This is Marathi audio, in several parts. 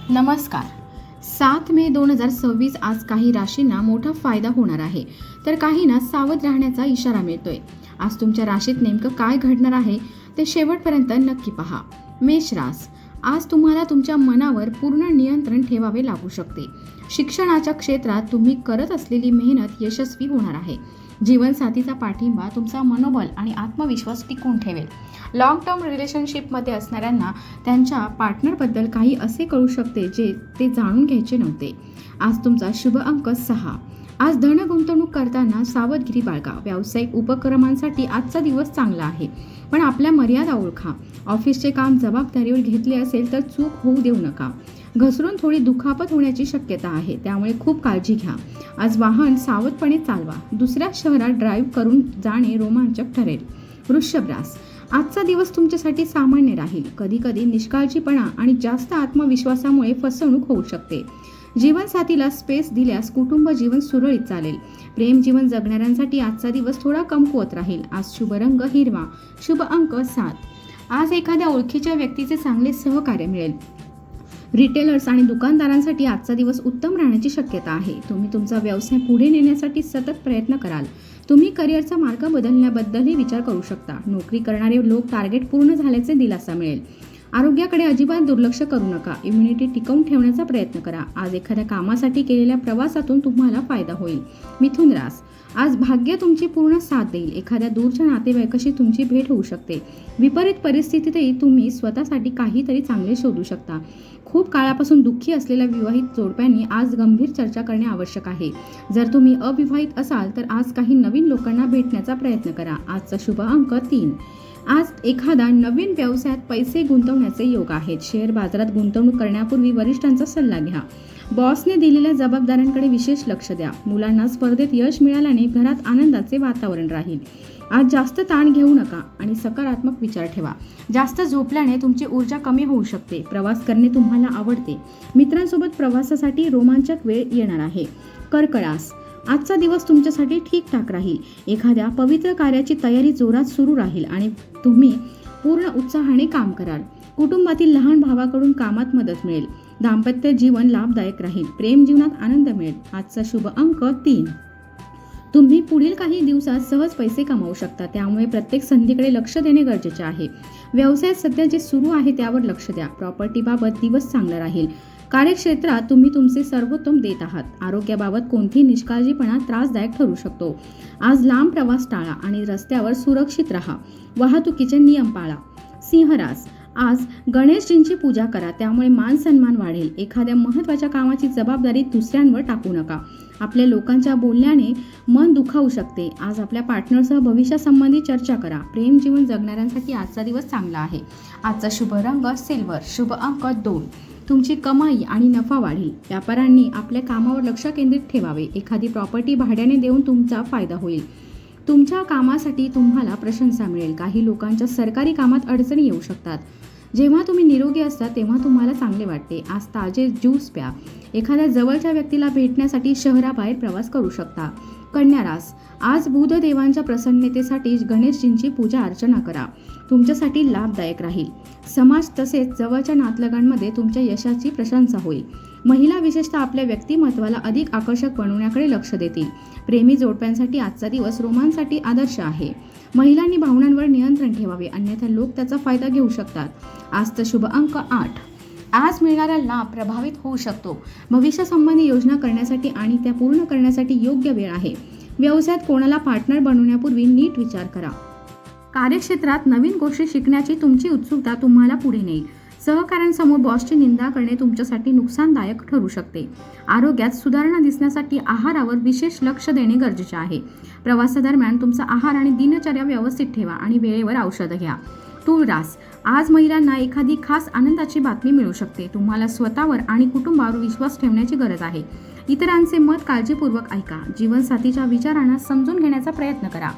नमस्कार. 7 मे 2026 आज काही राशींना मोठा फायदा होणार आहे, तर काहींना सावध राहण्याचा इशारा मिळतोय. आज तुमच्या राशीत नेमकं काय घडणार आहे ते शेवटपर्यंत नक्की पहा. मेष रास, आज तुम्हाला तुमच्या मनावर पूर्ण नियंत्रण ठेवावे लागू शकते. शिक्षणाच्या क्षेत्रात तुम्ही करत असलेली मेहनत यशस्वी होणार आहे. जीवनसाथीचा पाठिंबा तुमचा मनोबल आणि आत्मविश्वास टिकवून ठेवेल. लॉंग टर्म रिलेशनशिपमध्ये असणाऱ्यांना त्यांच्या पार्टनरबद्दल काही असे कळू शकते जे ते जाणून घ्यायचे नव्हते. आज तुमचा शुभ अंक 6. आज धन गुंतवणूक करताना सावधगिरी बाळगा. व्यावसायिक उपक्रमांसाठी आजचा दिवस चांगला आहे, पण आपल्या मर्यादा ओळखा. ऑफिसचे काम जबाबदारीवर घेतले असेल तर चूक होऊ देऊ नका. घसरून थोडी दुखापत होण्याची शक्यता आहे, त्यामुळे खूप काळजी घ्या. आज वाहन सावधपणे चालवा. दुसऱ्या शहरात ड्राईव्ह करून जाणे रोमांचक ठरेल. वृषभ रास, आजचा दिवस तुमच्यासाठी सामान्य राहील. कधी कधी निष्काळजीपणा आणि जास्त आत्मविश्वासामुळे फसवणूक होऊ शकते. जीवनसाथीला स्पेस दिल्यास कुटुंब जीवन सुरळीत चालेल. प्रेम जीवन जगणाऱ्यांसाठी आजचा दिवस थोडा कमकुवत राहील. आज शुभ रंग हिरवा. शुभ अंक 7. आज एखाद्या ओळखीच्या व्यक्तीचे चांगले सहकार्य मिळेल. रिटेलर्स आणि दुकानदारांसाठी आजचा दिवस उत्तम राहण्याची शक्यता आहे. तुम्ही तुमचा व्यवसाय पुढे नेण्यासाठी सतत प्रयत्न कराल. तुम्ही करिअरचा मार्ग बदलण्याबद्दलही विचार करू शकता. नोकरी करणारे लोक टार्गेट पूर्ण झाल्याचे दिलासा मिळेल. आरोग्याकडे अजिबात दुर्लक्ष करू नका. इम्युनिटी टिकवून ठेवण्याचा प्रयत्न करा. आज एखाद्या कामासाठी केलेल्या प्रवासातून तुम्हाला फायदा होईल. मिथुन रास, आज भाग्य तुमची पूर्ण साथ देईल. एखाद्या दूरच्या नातेवाईकाशी तुमची भेट होऊ शकते. विपरीत परिस्थितीतही तुम्ही स्वतःसाठी काहीतरी चांगले शोधू शकता. खूप काळापासून दुःखी असलेल्या विवाहित जोडप्यांनी आज गंभीर चर्चा करणे आवश्यक आहे. जर तुम्ही अविवाहित असाल तर आज काही नवीन लोकांना भेटण्याचा प्रयत्न करा. आजचा शुभ अंक 3. आज एखादा नवीन व्यवसायात पैसे गुंतवण्याचे योग आहेत. शेअर बाजारात गुंतवणूक करण्यापूर्वी वरिष्ठांचा सल्ला घ्या. बॉसने दिलेल्या जबाबदाऱ्यांकडे विशेष लक्ष द्या. मुलांना स्पर्धेत यश मिळाल्याने घरात आनंदाचे वातावरण राहील. आज जास्त ताण घेऊ नका आणि सकारात्मक विचार ठेवा. जास्त झोपल्याने तुमची ऊर्जा कमी होऊ शकते. प्रवास करणे तुम्हाला आवडते. मित्रांसोबत प्रवासासाठी रोमांचक वेळ येणार आहे. कर्क रास, आजचा दिवस तुमच्यासाठी ठीकठाक राहील. एखाद्या पवित्र कार्याची तयारी जोरात सुरू राहील आणि तुम्ही पूर्ण उत्साहाने काम कराल. कुटुंबातील लहान भावाकडून कामात मदत मिळेल. दाम्पत्य जीवन लाभदायक राहील. प्रेम जीवनात आनंद मिळेल. आजचा शुभ अंक 3. तुम्ही पुढील काही दिवसात सहज पैसे कमावू शकता, त्यामुळे प्रत्येक संधीकडे लक्ष देणे गरजेचे आहे. व्यवसायात सध्या जे सुरू आहे त्यावर लक्ष द्या. प्रॉपर्टीबाबत दिवस चांगला राहील. कार्यक्षेत्रात तुम्ही तुमचे सर्वोत्तम देत आहात. आरोग्याबाबत कोणतीही निष्काळजीपणा त्रासदायक ठरू शकतो. आज लांब प्रवास टाळा आणि रस्त्यावर सुरक्षित राहा. वाहतुकीचे नियम पाळा. सिंह रास, आज गणेशजींची पूजा करा, त्यामुळे मान सन्मान वाढेल. एखाद्या महत्त्वाच्या कामाची जबाबदारी दुसऱ्यांवर टाकू नका. आपल्या लोकांच्या बोलण्याने मन दुखावू शकते. आज आपल्या पार्टनरसह भविष्यासंबंधी चर्चा करा. प्रेम जीवन जगणाऱ्यांसाठी आजचा दिवस चांगला आहे. आजचा शुभ रंग सिल्वर. शुभ अंक 2. तुमची कमाई आणि नफा वाढेल. व्यापाऱ्यांनी आपल्या कामावर लक्ष केंद्रित ठेवावे. एखादी प्रॉपर्टी भाड्याने देऊन तुमचा फायदा होईल. तुमच्या कामासाठी तुम्हाला प्रशंसा मिळेल. काही लोकांच्या सरकारी कामात अडचणी येऊ शकतात. जेव्हा तुम्ही निरोगी असता तेव्हा तुम्हाला चांगले वाटते. आज ताजे ज्यूस प्या. एखाद्या जवळच्या व्यक्तीला भेटण्यासाठी शहराबाहेर प्रवास करू शकता. कन्या रास, आज बुधदेवांच्या प्रसन्नतेसाठी गणेशजींची पूजा अर्चना करा. तुमच्यासाठी लाभदायक राहील. समाज तसेच जवळच्या नातलगांमध्ये तुमच्या यशाची प्रशंसा होईल. महिला विशेषतः आपल्या व्यक्तिमत्वाला अधिक आकर्षक बनवण्याकडे लक्ष देतील. प्रेमी जोडप्यांसाठी आजचा दिवस रोमांसाठी आदर्श आहे. महिलांनी भावनांवर नियंत्रण ठेवावे, अन्यथा लोक त्याचा फायदा घेऊ शकतात. आजचा शुभ अंक 8. आज मिळणारा लाभ प्रभावित होऊ शकतो. भविष्यासंबंधी योजना करण्यासाठी आणि त्या पूर्ण करण्यासाठी योग्य वेळ आहे. व्यवसायात कोणाला पार्टनर बनवण्यापूर्वी नीट विचार करा. कार्यक्षेत्रात नवीन गोष्टी शिकण्याची तुमची उत्सुकता तुम्हाला पुढे नेईल. सहकाऱ्यांसमोर बॉसची निंदा करणे तुमच्यासाठी नुकसानदायक ठरू शकते. आरोग्यात सुधारणा दिसण्यासाठी आहारावर विशेष लक्ष देणे गरजेचे आहे. प्रवासादरम्यान तुमचा आहार आणि दिनचर्या व्यवस्थित ठेवा आणि वेळेवर औषधं घ्या. तुळ रास, आज महिलांना एखादी खास आनंदाची बातमी मिळू शकते. तुम्हाला स्वतःवर आणि कुटुंबावर विश्वास ठेवण्याची गरज आहे. इतरांचे मत काळजीपूर्वक ऐका. जीवनसाथीच्या विचारांना समजून घेण्याचा प्रयत्न करा.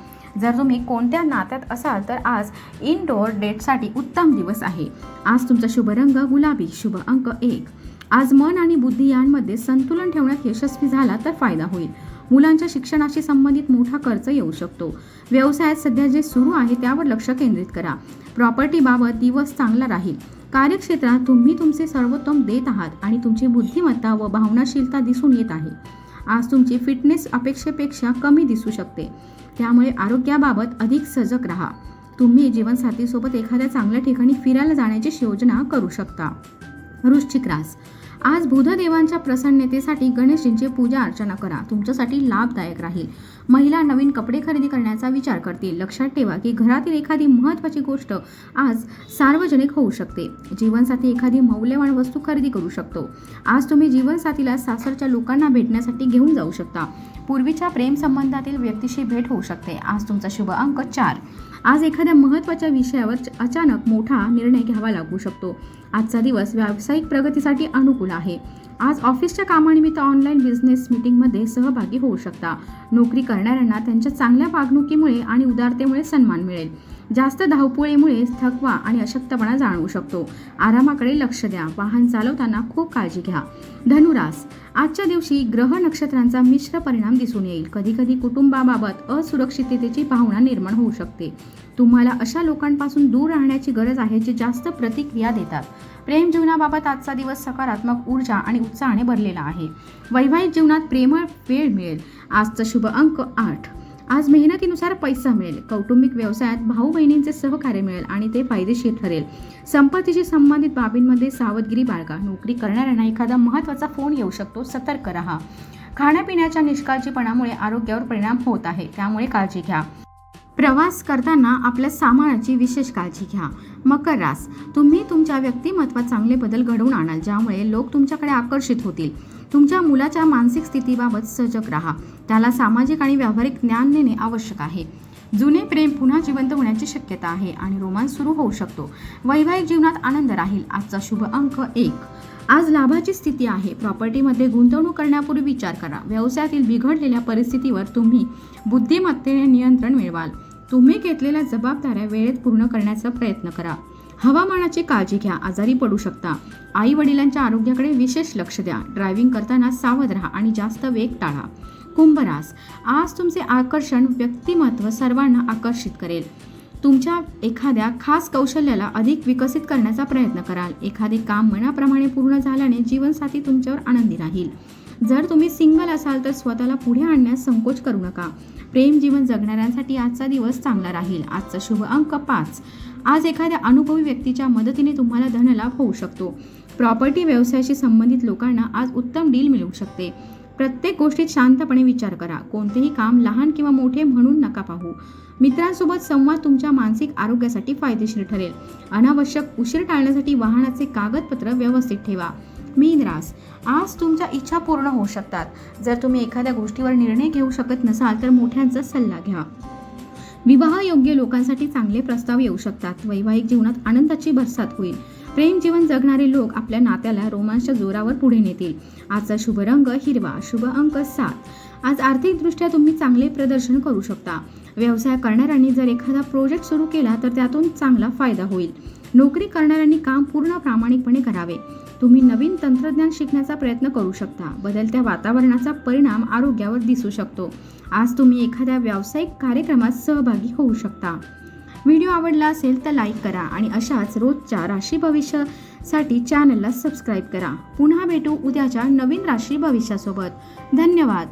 जर तुम्ही कोणत्या नात्यात असाल तर आज इनडोअर डेटसाठी उत्तम दिवस आहे. आज तुमचा शुभ रंग गुलाबी. शुभ अंक 1. आज मन आणि बुद्धी यांमध्ये संतुलन ठेवण्यात यशस्वी झाला तर फायदा होईल. मुलांच्या शिक्षणाशी संबंधित मोठा खर्च येऊ शकतो. व्यवसायात सध्या जे सुरू आहे त्यावर लक्ष केंद्रित करा. प्रॉपर्टीबाबत दिवस चांगला राहील. कार्यक्षेत्रात तुम्ही तुमचे सर्वोत्तम देत आहात आणि तुमची बुद्धिमत्ता व भावनाशीलता दिसून येत आहे. आज तुमची फिटनेस अपेक्षेपेक्षा कमी दिसू शकते, त्यामुळे आरोग्याबाबत अधिक सजग राहा. तुम्ही जीवनसाथीसोबत एखाद्या चांगल्या ठिकाणी फिरायला जाण्याची योजना करू शकता. वृश्चिक रास, आज बुधदेवांच्या प्रसन्नतेसाठी गणेशजींची पूजा अर्चना करा. तुमच्यासाठी लाभदायक राहील. महिला नवीन कपडे खरेदी करण्याचा विचार करतील. लक्षात ठेवा की घरातील एखादी महत्त्वाची गोष्ट आज सार्वजनिक होऊ शकते. जीवनसाथी एखादी मौल्यवान वस्तू खरेदी करू शकतो. आज तुम्ही जीवनसाथीला सासरच्या लोकांना भेटण्यासाठी घेऊन जाऊ शकता. पूर्वीच्या प्रेमसंबंधातील व्यक्तीशी भेट होऊ शकते. आज तुमचा शुभ अंक 4. आज एखाद्या महत्त्वाच्या विषयावर अचानक मोठा निर्णय घ्यावा लागू शकतो. आजचा दिवस व्यावसायिक प्रगतीसाठी अनुकूल आहे. आज ऑफिसच्या कामानिमित्त ऑनलाईन बिझनेस मीटिंगमध्ये सहभागी होऊ शकता. नोकरी करणाऱ्यांना त्यांच्या चांगल्या वागणुकीमुळे आणि उदारतेमुळे सन्मान मिळेल. जास्त धावपळीमुळे थकवा आणि अशक्तपणा जाणवू शकतो. आरामाकडे लक्ष द्या. वाहन चालवताना खूप काळजी घ्या. धनुरास, आजच्या दिवशी ग्रह नक्षत्रांचा मिश्र परिणाम दिसून येईल. कधीकधी कुटुंबाबाबत असुरक्षिततेची भावना निर्माण होऊ शकते. तुम्हाला अशा लोकांपासून दूर राहण्याची गरज आहे जे जास्त प्रतिक्रिया देतात. प्रेम जीवनाबाबत आजचा दिवस सकारात्मक ऊर्जा आणि उत्साहाने भरलेला आहे. वैवाहिक जीवनात प्रेमळ वेळ मिळेल. आजचा शुभ अंक 8. आज मेहनतीनुसार पैसा मिळेल. कौटुंबिक व्यवसायात भाऊ बहिणींचे सहकार्य मिळेल आणि ते फायदेशीर ठरेल. संपत्तीशी संबंधित बाबींमध्ये सावधगिरी बाळगा. नोकरी करणाऱ्यांना एखादा महत्त्वाचा फोन येऊ शकतो. सतर्क राहा. खाण्यापिण्याच्या निष्काळजीपणामुळे आरोग्यावर परिणाम होत आहे, त्यामुळे काळजी घ्या. प्रवास करताना आपल्या सामानाची विशेष काळजी घ्या. मकर रास, तुम्ही तुमच्या व्यक्तिमत्वात चांगले बदल घडवून आणाल, ज्यामुळे लोक तुमच्याकडे आकर्षित होतील. तुमच्या मुलाच्या मानसिक स्थितीबाबत सजग राहा. त्याला सामाजिक आणि व्यावहारिक ज्ञान देणे आवश्यक आहे. जुने प्रेम पुन्हा जिवंत होण्याची शक्यता आहे आणि रोमांस सुरू होऊ शकतो. वैवाहिक जीवनात आनंद राहील. आजचा शुभ अंक 1. आज लाभाची स्थिती आहे. प्रॉपर्टीमध्ये गुंतवणूक करण्यापूर्वी विचार करा. व्यवसायातील बिघडलेल्या परिस्थितीवर तुम्ही बुद्धिमत्तेने नियंत्रण मिळवाल. तुम्ही घेतलेल्या जबाबदाऱ्या वेळेत पूर्ण करण्याचा प्रयत्न करा. हवामानाची काळजी घ्या. आजारी पडू शकता. आई वडिलांच्या आरोग्याकडे विशेष लक्ष द्या. ड्रायव्हिंग करताना सावध राहा आणि जास्त वेग टाळा. कुंभरास, आज तुमचे आकर्षण व्यक्तिमत्व सर्वांना आकर्षित करेल. तुमच्या एखाद्या खास कौशल्याला अधिक विकसित करण्याचा प्रयत्न कराल. एखादे काम मनाप्रमाणे पूर्ण झाल्याने जीवनसाथी तुमच्यावर आनंदी राहील. जर तुम्ही सिंगल असाल तर स्वतःला पुढे आणण्यास संकोच करू नका. प्रेम जीवन जगणाऱ्यांसाठी आजचा दिवस चांगला राहील. आजचा शुभ अंक 5. आज एखाद्या अनुभवी व्यक्तीच्या मदतीने तुम्हाला धनलाभ होऊ शकतो. प्रॉपर्टी व्यवसायाशी संबंधित लोकांना आज उत्तम डील मिळू शकते. प्रत्येक गोष्टीत शांतपणे विचार करा. कोणतेही काम लहान किंवा मोठे म्हणून नका पाहू. मित्रांसोबत संवाद तुमच्या मानसिक आरोग्यासाठी फायदेशीर ठरेल. अनावश्यक उशीर टाळण्यासाठी वाहनाचे कागदपत्र व्यवस्थित ठेवा. मीन रास, आज तुमच्या इच्छा पूर्ण होऊ शकतात. जर तुम्ही एखाद्या गोष्टीवर निर्णय घेऊ शकत नसाल तर मोठ्यांचा सल्ला घ्या. विवाह योग्य लोकांसाठी चांगले प्रस्ताव येऊ शकतात. वैवाहिक जीवनात आनंदाची भरसात होईल. प्रेम जीवन जगणारे लोक आपल्या नात्याला रोमांसच्या जोरावर पुढे नेतील. आजचा शुभ रंग हिरवा. शुभ अंक 7. आज आर्थिकदृष्ट्या तुम्ही चांगले प्रदर्शन करू शकता. व्यवसाय करणाऱ्यांनी जर एखादा प्रोजेक्ट सुरू केला तर त्यातून चांगला फायदा होईल. नोकरी करणाऱ्यांनी काम पूर्ण प्रामाणिकपणे करावे. तुम्ही नवीन तंत्रज्ञान शिकण्याचा प्रयत्न करू शकता. बदलत्या वातावरणाचा परिणाम आरोग्यावर दिसू शकतो. आज तुम्ही एखाद्या व्यावसायिक कार्यक्रमात सहभागी होऊ शकता. व्हिडिओ आवडला असेल तर लाईक करा आणि अशाच रोजच्या राशी भविष्यासाठी चॅनलला सबस्क्राईब करा. पुन्हा भेटू उद्याच्या नवीन राशी भविष्यासोबत. धन्यवाद.